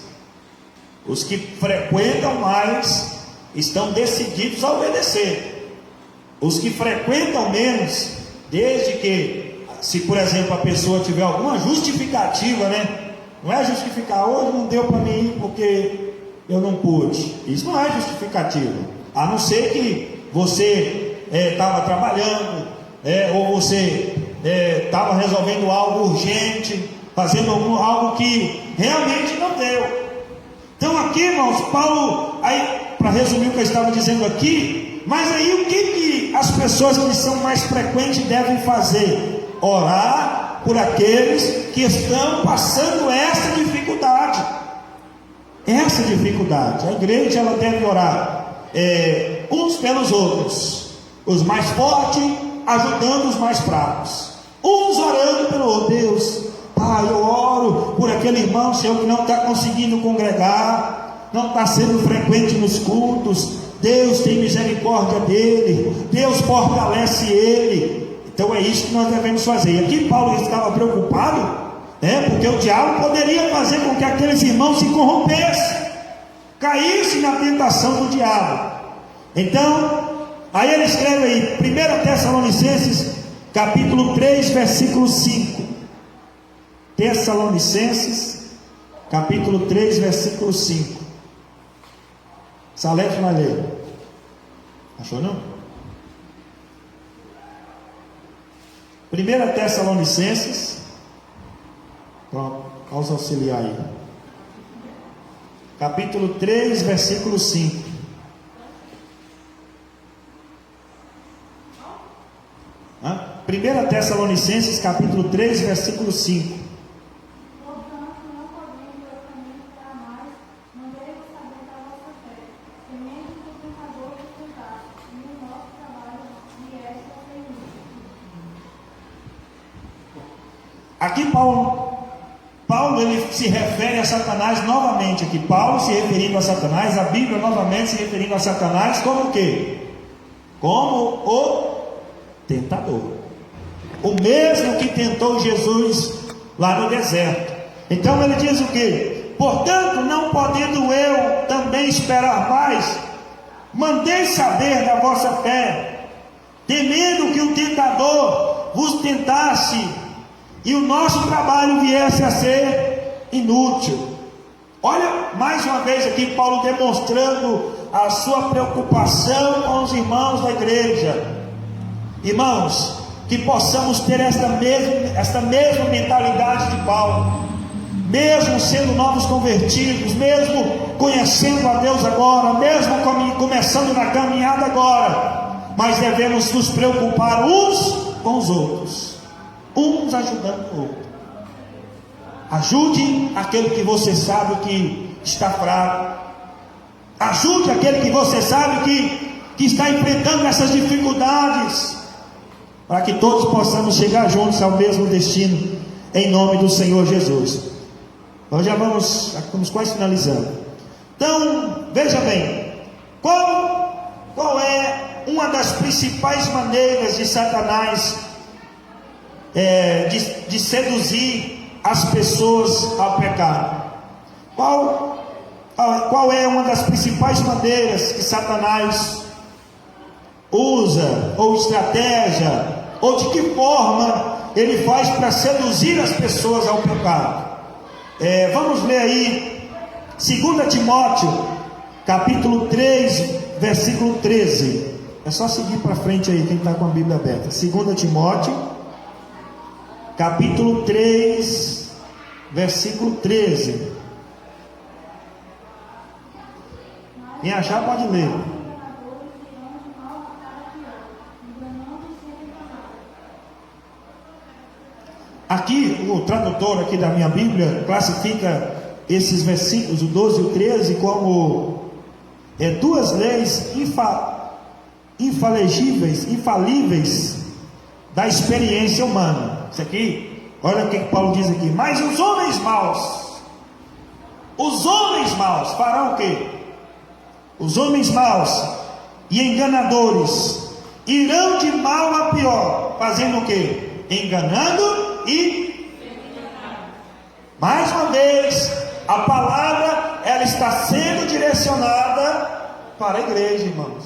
Os que frequentam mais estão decididos a obedecer. Os que frequentam menos, desde que, se por exemplo a pessoa tiver alguma justificativa, não é justificar, hoje não deu para mim ir porque eu não pude. Isso não é justificativa, a não ser que você estava trabalhando, ou você estava resolvendo algo urgente, fazendo algo que realmente não deu. Então aqui, irmãos, Paulo, aí, para resumir o que eu estava dizendo aqui, mas aí o que as pessoas que são mais frequentes devem fazer? Orar por aqueles que estão passando essa dificuldade. Essa dificuldade. A igreja ela deve orar uns pelos outros. Os mais fortes ajudando os mais fracos. Uns orando pelo outro. Deus, Pai, eu oro por aquele irmão, Senhor, que não está conseguindo congregar, não está sendo frequente nos cultos. Deus tem misericórdia dele, Deus fortalece ele. Então é isso que nós devemos fazer. E aqui Paulo estava preocupado, porque o diabo poderia fazer com que aqueles irmãos se corrompessem, caíssem na tentação do diabo. Então, aí ele escreve aí, 1 Tessalonicenses, capítulo 3, versículo 5. Tessalonicenses, capítulo 3, versículo 5. Salete vai ler. Achou não? 1 Tessalonicenses. Pronto, vamos auxiliar aí. Capítulo 3, versículo 5. Hã? 1 Tessalonicenses, capítulo 3, versículo 5. Aqui Paulo ele se refere a Satanás novamente. Aqui Paulo se referindo a Satanás, a Bíblia novamente se referindo a Satanás como o quê? Como o tentador, o mesmo que tentou Jesus lá no deserto. Então ele diz o quê? Portanto, não podendo eu também esperar mais, mandei saber da vossa fé, temendo que o tentador vos tentasse e o nosso trabalho viesse a ser inútil. Olha mais uma vez aqui Paulo demonstrando a sua preocupação com os irmãos da igreja. Irmãos, que possamos ter esta mesma mentalidade de Paulo, mesmo sendo novos convertidos, mesmo conhecendo a Deus agora, mesmo começando na caminhada agora, mas devemos nos preocupar uns com os outros, uns ajudando o outro. Ajude aquele que você sabe que está fraco, ajude aquele que você sabe que está enfrentando essas dificuldades, para que todos possamos chegar juntos ao mesmo destino, em nome do Senhor Jesus. Nós já estamos quase finalizando. Então, veja bem, qual é uma das principais maneiras de Satanás de seduzir as pessoas ao pecado? Qual Qual é uma das principais maneiras que Satanás usa, ou estratégia, ou de que forma ele faz para seduzir as pessoas ao pecado? Vamos ler aí 2 Timóteo capítulo 3, versículo 13. É só seguir para frente aí, quem está com a Bíblia aberta. 2 Timóteo capítulo 3, versículo 13. Quem achar pode ler. Aqui, o tradutor aqui da minha Bíblia classifica esses versículos, o 12 e o 13, como duas leis infalíveis da experiência humana. Isso aqui, olha o que Paulo diz aqui: mas os homens maus farão o quê? Os homens maus e enganadores irão de mal a pior, fazendo o quê? Enganando e mais uma vez a palavra ela está sendo direcionada para a igreja, irmãos.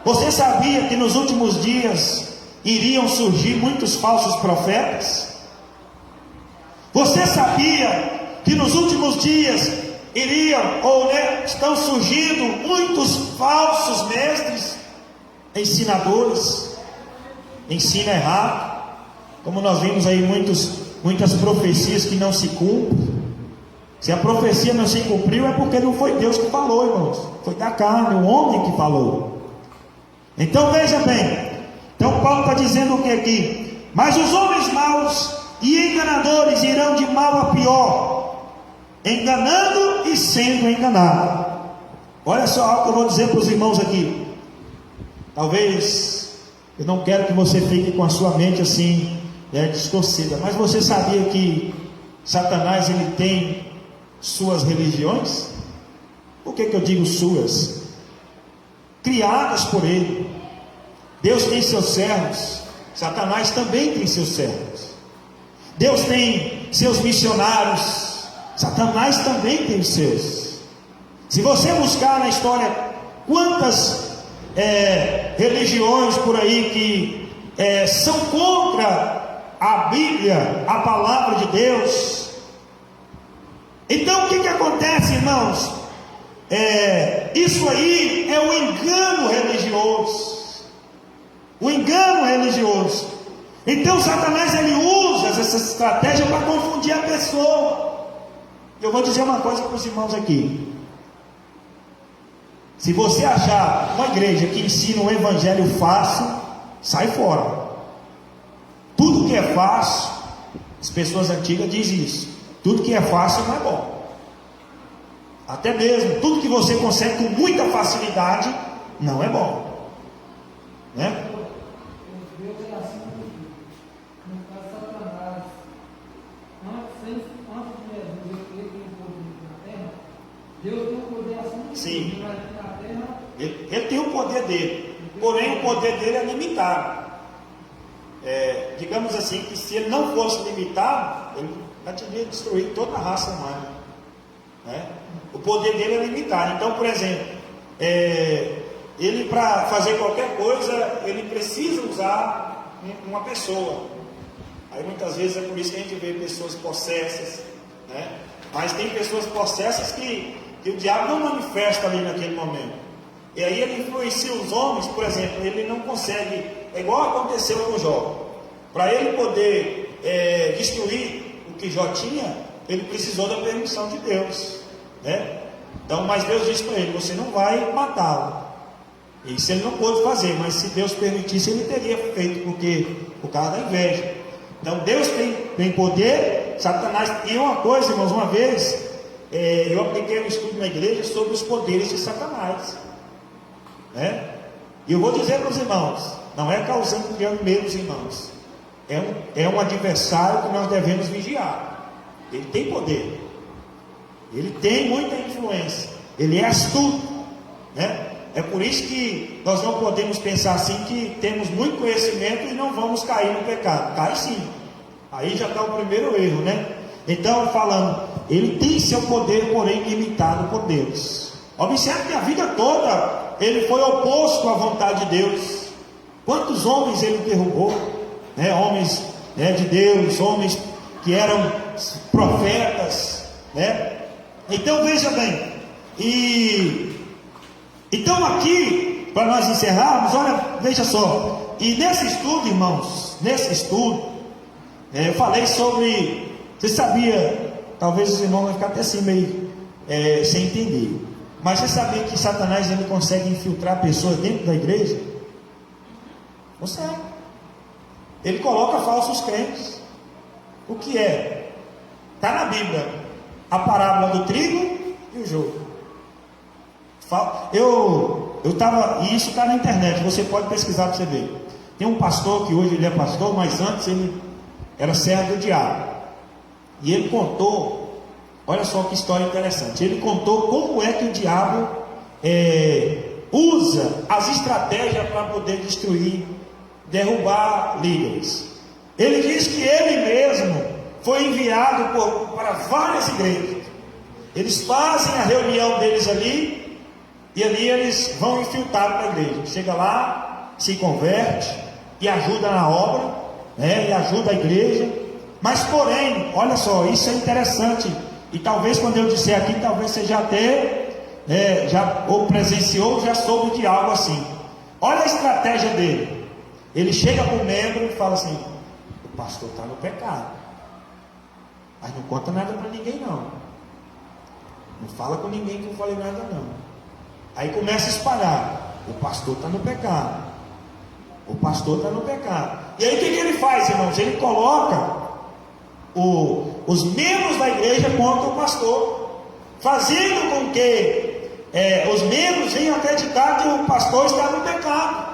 Você sabia que nos últimos dias iriam surgir muitos falsos profetas? Você sabia que nos últimos dias estão surgindo muitos falsos mestres, ensinadores, ensino errado, como nós vimos aí muitas profecias que não se cumprem. Se a profecia não se cumpriu, é porque não foi Deus que falou, irmãos, foi da carne, o homem que falou. Então veja bem, então Paulo está dizendo o que aqui? Mas os homens maus e enganadores irão de mal a pior, enganando e sendo enganado. Olha só algo que eu vou dizer para os irmãos aqui. Talvez eu não quero que você fique com a sua mente assim distorcida, mas você sabia que Satanás ele tem suas religiões? Por que eu digo suas? Criadas por ele. Deus tem seus servos, Satanás também tem seus servos. Deus tem seus missionários, Satanás também tem os seus. Se você buscar na história quantas religiões por aí que são contra a Bíblia, a palavra de Deus. Então o que acontece, irmãos? Isso aí é o engano religioso. O engano religioso. Então Satanás ele usa essa estratégia para confundir a pessoa. Eu vou dizer uma coisa para os irmãos aqui. Se você achar uma igreja que ensina um evangelho fácil, sai fora. Tudo que é fácil, as pessoas antigas dizem isso, tudo que é fácil não é bom. Até mesmo tudo que você consegue com muita facilidade não é bom, né? Deus é assim comigo. No caso Satanás, antes de Jesus, ele tem poder na terra. Deus tem um poder assim comigo. Sim. Na terra. Ele tem o poder dele, porém o poder dele é limitado. Digamos assim, que se ele não fosse limitado, ele já teria destruído toda a raça humana, né? O poder dele é limitado. Então, por exemplo, ele para fazer qualquer coisa, ele precisa usar uma pessoa. Aí muitas vezes é por isso que a gente vê pessoas possessas, né? Mas tem pessoas possessas que o diabo não manifesta ali naquele momento. E aí ele influencia os homens, por exemplo, ele não consegue, é igual aconteceu com Jó. Para ele poder destruir o que Jó tinha, ele precisou da permissão de Deus, né? Então, mas Deus disse para ele: você não vai matá-lo. Isso ele não pôde fazer, mas se Deus permitisse, ele teria feito, por causa da inveja. Então Deus tem poder, Satanás. E uma coisa, irmãos, uma vez eu apliquei um estudo na igreja sobre os poderes de Satanás, né? E eu vou dizer para os irmãos, não é causando criando medo dos irmãos, é um adversário que nós devemos vigiar. Ele tem poder, ele tem muita influência, ele é astuto, né? É por isso que nós não podemos pensar assim, que temos muito conhecimento e não vamos cair no pecado. Cai sim, aí já está o primeiro erro, né? Então, falando, ele tem seu poder, porém limitado por Deus. Observe que a vida toda ele foi oposto à vontade de Deus. Quantos homens ele derrubou, né? Homens, né, de Deus, homens que eram profetas, né? Então veja bem, então aqui, para nós encerrarmos, olha, veja só, e nesse estudo, irmãos, eu falei sobre, você sabia, talvez os irmãos vão ficar até assim meio sem entender, mas você sabia que Satanás ele consegue infiltrar pessoas dentro da igreja? Consegue. Ele coloca falsos crentes. O que é? Está na Bíblia a parábola do trigo e o joio. Eu estava, e isso está na internet, você pode pesquisar para você ver. Tem um pastor que hoje ele é pastor, mas antes ele era servo do diabo. E ele contou, olha só que história interessante. Ele contou como é que o diabo usa as estratégias para poder destruir, derrubar líderes. Ele diz que ele mesmo foi enviado para várias igrejas. Eles fazem a reunião deles ali, e ali eles vão infiltrar para a igreja. Chega lá, se converte e ajuda na obra, né, e ajuda a igreja. Mas porém, olha só, isso é interessante. E talvez quando eu disser aqui, talvez você já até já ou presenciou, já soube de algo assim. Olha a estratégia dele. Ele chega para o membro e fala assim: o pastor está no pecado, mas não conta nada para ninguém não. Não fala com ninguém que eu falei nada não. Aí começa a espalhar: o pastor está no pecado, o pastor está no pecado. E aí o que ele faz, irmãos? Ele coloca os membros da igreja contra o pastor, fazendo com que os membros venham acreditar que o pastor está no pecado,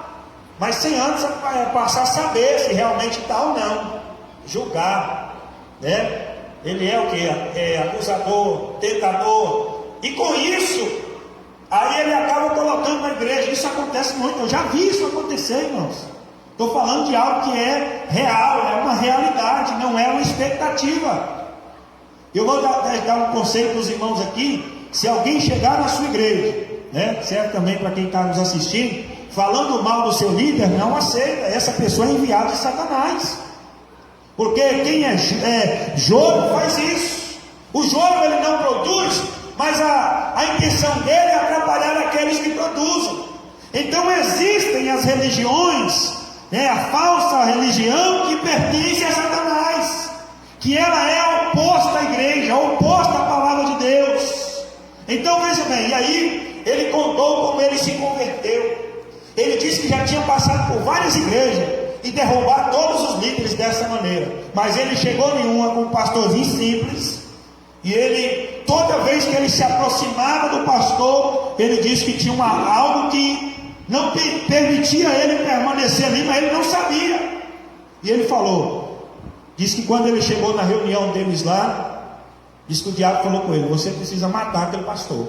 mas sem antes passar a saber se realmente está ou não, julgar, né? Ele é o que? Acusador, tentador, e com isso, aí ele acaba colocando na igreja. Isso acontece muito, eu já vi isso acontecer, irmãos. Estou falando de algo que é real, é uma realidade, não é uma expectativa. Eu vou dar um conselho para os irmãos aqui: se alguém chegar na sua igreja, né, serve também para quem está nos assistindo, falando mal do seu líder, não aceita. Essa pessoa é enviada de Satanás, porque quem é joio faz isso. O joio ele não produz, mas a intenção dele é atrapalhar aqueles que produzem. Então existem as religiões, a falsa religião que pertence a Satanás, que ela é oposta à igreja, oposta à palavra de Deus. Então veja bem, e aí ele contou como ele se converteu. Ele disse que já tinha passado por várias igrejas e derrubar todos os líderes dessa maneira, mas ele chegou em uma com um pastorzinho simples, e ele, toda vez que ele se aproximava do pastor, ele disse que tinha algo que não permitia ele permanecer ali, mas ele não sabia. E ele falou, disse que quando ele chegou na reunião deles lá, disse que o diabo falou com ele: você precisa matar aquele pastor.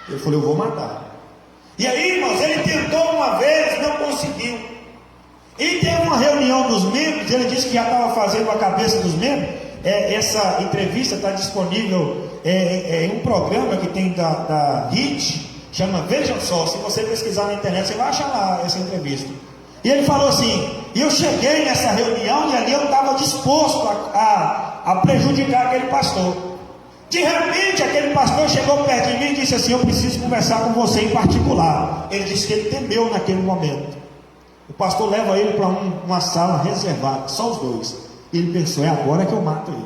Ele falou: eu vou matar. E aí, irmãos, ele tentou uma vez, não conseguiu. E teve uma reunião dos membros, ele disse que já estava fazendo a cabeça dos membros. Essa entrevista está disponível em um programa que tem da HIT, chama Vejam Só. Se você pesquisar na internet, você vai achar lá essa entrevista. E ele falou assim: e eu cheguei nessa reunião e ali eu estava disposto a prejudicar aquele pastor. De repente aquele pastor chegou perto de mim e disse assim: eu preciso conversar com você em particular. Ele disse que ele temeu naquele momento. O pastor leva ele para uma sala reservada, só os dois. Ele pensou: é agora que eu mato ele.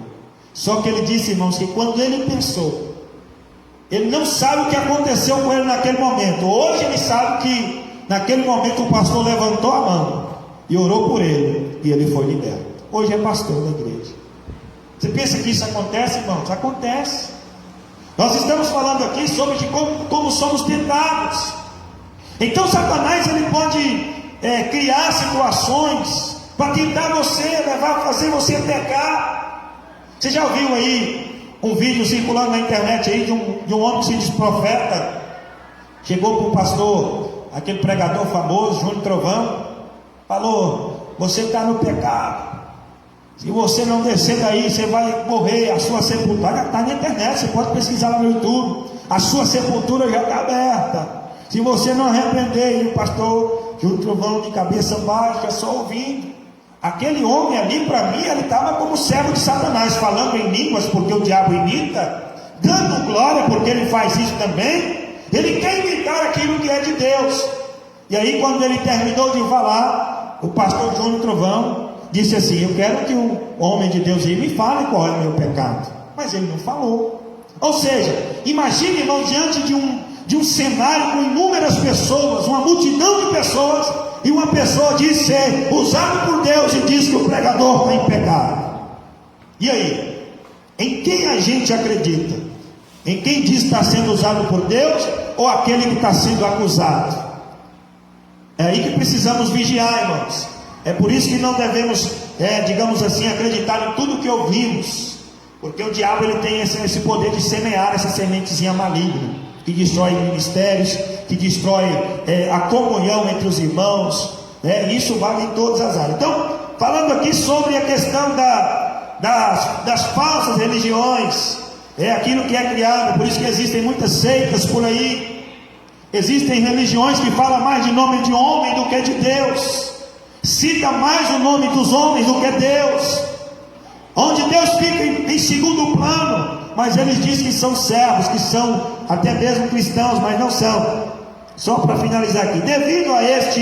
Só que ele disse, irmãos, que quando ele pensou, ele não sabe o que aconteceu com ele naquele momento. Hoje ele sabe que naquele momento o pastor levantou a mão e orou por ele, e ele foi liberto. Hoje é pastor da igreja. Você pensa que isso acontece, irmãos? Acontece. Nós estamos falando aqui sobre como somos tentados. Então Satanás ele pode criar situações para tentar você, fazer você pecar. Você já ouviu aí um vídeo circulando na internet aí de um homem que se diz profeta? Chegou para o pastor, aquele pregador famoso, Júnior Trovão, falou: você está no pecado, Se você não descer daí, você vai morrer. A sua sepultura está na internet, você pode pesquisar lá no YouTube. A sua sepultura já está aberta. Se você não arrepender, e o pastor Júnior Trovão de cabeça baixa, só ouvindo. Aquele homem ali, para mim, ele estava como servo de Satanás, falando em línguas, porque o diabo imita, dando glória, porque ele faz isso também. Ele quer imitar aquilo que é de Deus. E aí, quando ele terminou de falar, o pastor Júnior Trovão disse assim: eu quero que o homem de Deus aí me fale qual é o meu pecado. Mas ele não falou. Ou seja, imagine, irmão, diante de um cenário com inúmeras pessoas, uma multidão de pessoas, e uma pessoa diz ser usado por Deus e diz que o pregador está em pecado. E aí? Em quem a gente acredita? Em quem diz que está sendo usado por Deus, ou aquele que está sendo acusado? É aí que precisamos vigiar, irmãos. É por isso que não devemos, digamos assim, acreditar em tudo que ouvimos, porque o diabo ele tem esse poder de semear essa sementezinha maligna, que destrói ministérios, que destrói a comunhão entre os irmãos, isso vale em todas as áreas. Então, falando aqui sobre a questão das falsas religiões, é aquilo que é criado, por isso que existem muitas seitas por aí. Existem religiões que falam mais de nome de homem do que de Deus, cita mais o nome dos homens do que Deus, onde Deus fica em segundo plano, mas eles dizem que são servos, que são até mesmo cristãos, mas não são. Só para finalizar aqui, devido a este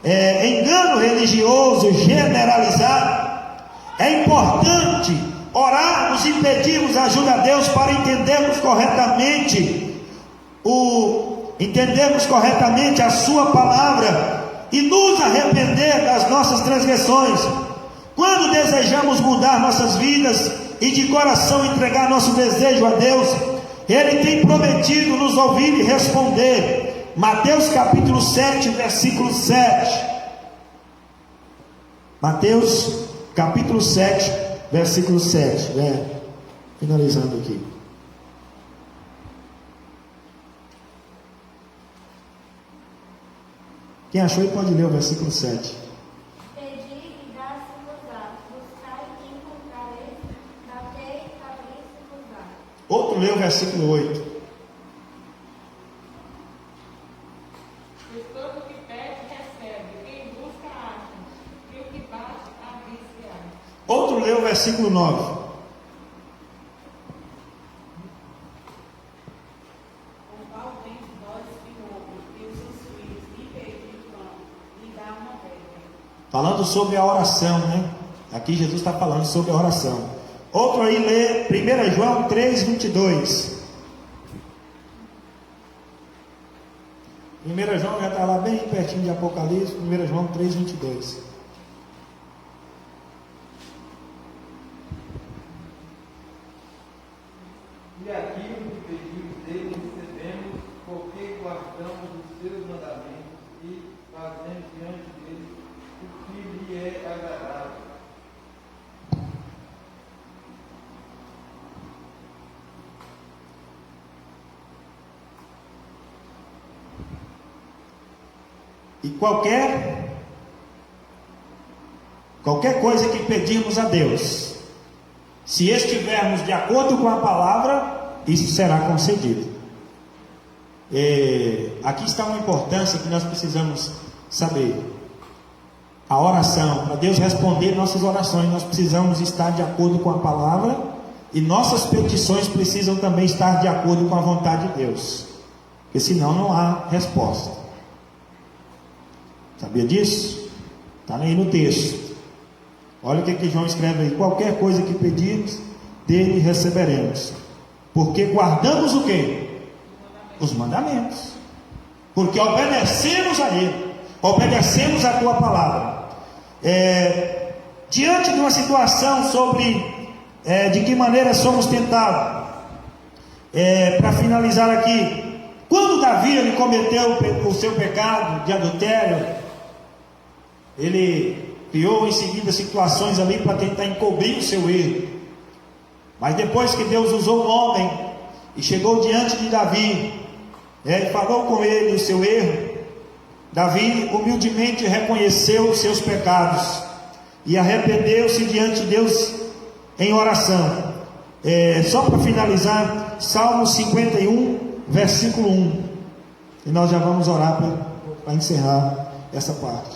engano religioso generalizado, é importante orarmos e pedirmos ajuda a Deus para entendermos corretamente a sua palavra e nos arrepender das nossas transgressões. Quando desejamos mudar nossas vidas e de coração entregar nosso desejo a Deus, Ele tem prometido nos ouvir e responder. Mateus capítulo 7, versículo 7. Mateus capítulo 7, versículo 7. Finalizando aqui. Quem achou aí pode ler o versículo 7. Pedi e dá-se-vos-á, buscai e encontrareis, batei e abri-se-vos-á. Outro lê o versículo 8. Pois todo o que pede, recebe, quem busca, acha, e o que bate, abre-se-á. Outro lê o versículo 9. Falando sobre a oração, né? Aqui Jesus está falando sobre a oração. Outro aí lê 1 João 3, 22. 1 João já está lá bem pertinho de Apocalipse. 1 João 3, 22. E aquilo que pedimos dele recebemos, porque guardamos os seus mandamentos e fazemos diante dele o que lhe é agradável. E qualquer coisa que pedirmos a Deus, se estivermos de acordo com a palavra, isso será concedido. Aqui está uma importância que nós precisamos saber. A oração, para Deus responder nossas orações, nós precisamos estar de acordo com a palavra, e nossas petições precisam também estar de acordo com a vontade de Deus, porque senão não há resposta. Sabia disso? Está aí no texto. Olha o que João escreve aí: qualquer coisa que pedirmos, dele receberemos, porque guardamos o quê? Os mandamentos, porque obedecemos a ele, obedecemos a tua palavra. Diante de uma situação sobre de que maneira somos tentados, para finalizar aqui, quando Davi ele cometeu o seu pecado de adultério, ele criou em seguida situações ali para tentar encobrir o seu erro. Mas depois que Deus usou um homem e chegou diante de Davi, e falou com ele o seu erro, Davi humildemente reconheceu os seus pecados e arrependeu-se diante de Deus em oração. Só para finalizar, Salmo 51, versículo 1, e nós já vamos orar para encerrar essa parte.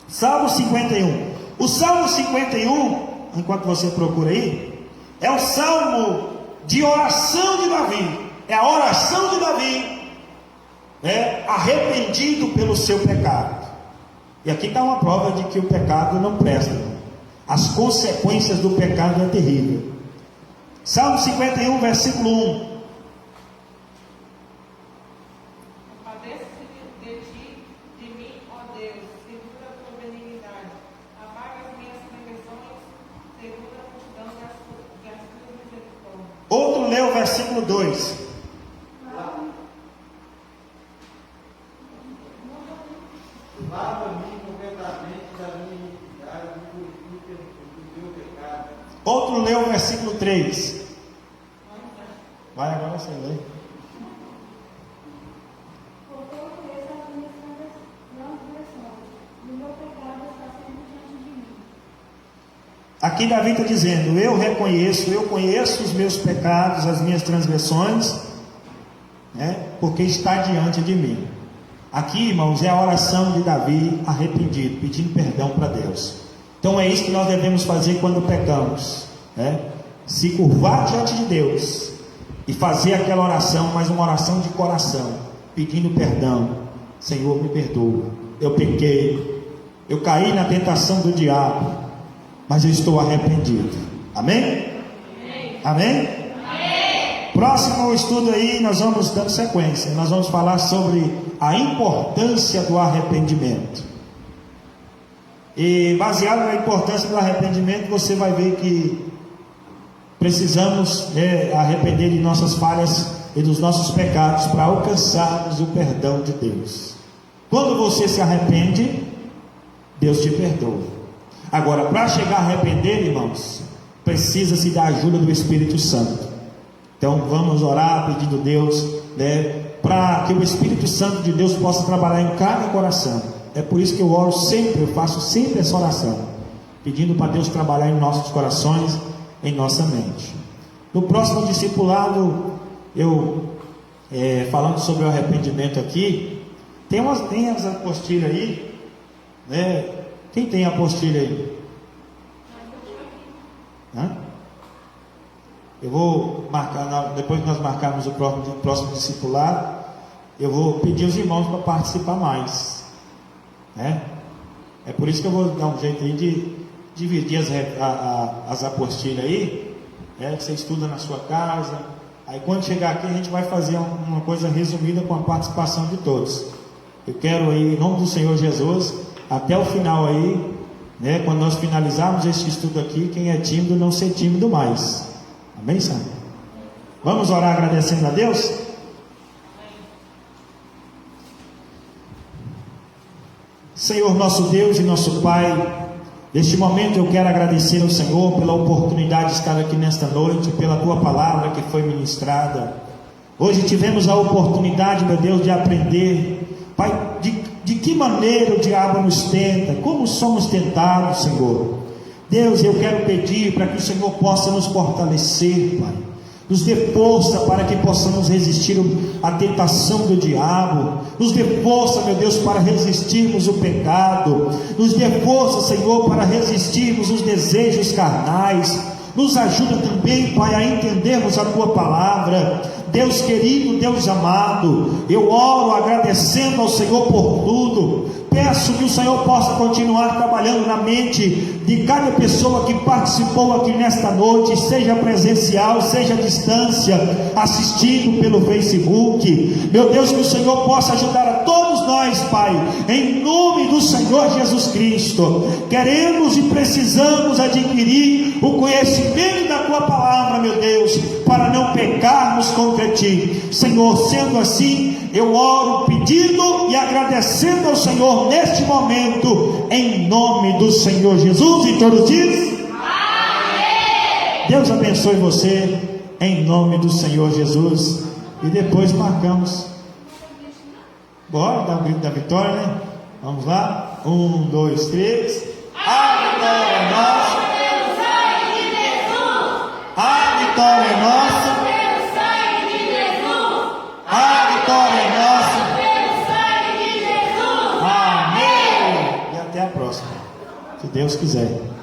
Salmo 51. O Salmo 51, enquanto você procura aí, é o salmo de oração de Davi. É a oração de Davi, arrependido pelo seu pecado. E aqui está uma prova de que o pecado não presta. As consequências do pecado é terrível. Salmo 51, versículo 1. Compadeço-te de ti, de mim, ó Deus, segundo a tua benignidade. Apaga as minhas transgressões, segundo a multidão das tuas misericórdias. Outro lê o versículo 2. Lava-me completamente da minha iniquidade e purifica do meu pecado. Outro lê o versículo 3. Vai, agora você lê. Porque eu conheço as minhas transgressões, e o meu pecado está sempre diante de mim. Aqui Davi está dizendo: eu conheço os meus pecados, as minhas transgressões, porque está diante de mim. Aqui, irmãos, é a oração de Davi arrependido, pedindo perdão para Deus. Então é isso que nós devemos fazer quando pecamos, se curvar diante de Deus e fazer aquela oração, mas uma oração de coração, pedindo perdão. Senhor, me perdoa, eu pequei, eu caí na tentação do diabo, mas eu estou arrependido. Amém? Amém? Próximo estudo aí, nós vamos dando sequência. Nós vamos falar sobre a importância do arrependimento. E baseado na importância do arrependimento, você vai ver que precisamos arrepender de nossas falhas e dos nossos pecados para alcançarmos o perdão de Deus. Quando você se arrepende, Deus te perdoa. Agora, para chegar a arrepender, irmãos, precisa-se da ajuda do Espírito Santo. Então vamos orar pedindo a Deus, para que o Espírito Santo de Deus possa trabalhar em cada coração. É por isso que eu oro sempre, eu faço sempre essa oração, pedindo para Deus trabalhar em nossos corações, em nossa mente. No próximo discipulado, eu falando sobre o arrependimento aqui, tem as apostilhas aí, Quem tem a apostilha aí? Eu vou marcar, depois que nós marcarmos o próximo discipulado, eu vou pedir aos irmãos para participar mais. É por isso que eu vou dar um jeito aí de dividir as apostilhas aí, que você estuda na sua casa. Aí quando chegar aqui a gente vai fazer uma coisa resumida com a participação de todos. Eu quero aí, em nome do Senhor Jesus, até o final aí, quando nós finalizarmos este estudo aqui, quem é tímido não ser tímido mais. Amém, Senhor? Vamos orar agradecendo a Deus? Senhor nosso Deus e nosso Pai, neste momento eu quero agradecer ao Senhor pela oportunidade de estar aqui nesta noite, pela Tua palavra que foi ministrada. Hoje tivemos a oportunidade, meu Deus, de aprender, Pai, de que maneira o diabo nos tenta, como somos tentados, Senhor. Deus, eu quero pedir para que o Senhor possa nos fortalecer, Pai, nos dê força para que possamos resistir à tentação do diabo, nos dê força, meu Deus, para resistirmos o pecado, nos dê força, Senhor, para resistirmos os desejos carnais. Nos ajuda também, Pai, a entendermos a Tua palavra. Deus querido, Deus amado, eu oro agradecendo ao Senhor por tudo. Peço que o Senhor possa continuar trabalhando na mente de cada pessoa que participou aqui nesta noite, seja presencial, seja à distância, assistindo pelo Facebook. Meu Deus, que o Senhor possa ajudar a todos nós, Pai, em nome do Senhor Jesus Cristo. Queremos e precisamos adquirir o conhecimento da Tua palavra, meu Deus, para não pecarmos contra Ti. Senhor, sendo assim, eu oro pedindo e agradecendo ao Senhor neste momento, em nome do Senhor Jesus. E todos dizem amém. Deus abençoe você, em nome do Senhor Jesus. E depois marcamos. Bora dar o grito da vitória, né? Vamos lá, 1, 2, 3. A vitória é nossa. A vitória é nossa. A vitória é nossa. Amém. E até a próxima, se Deus quiser.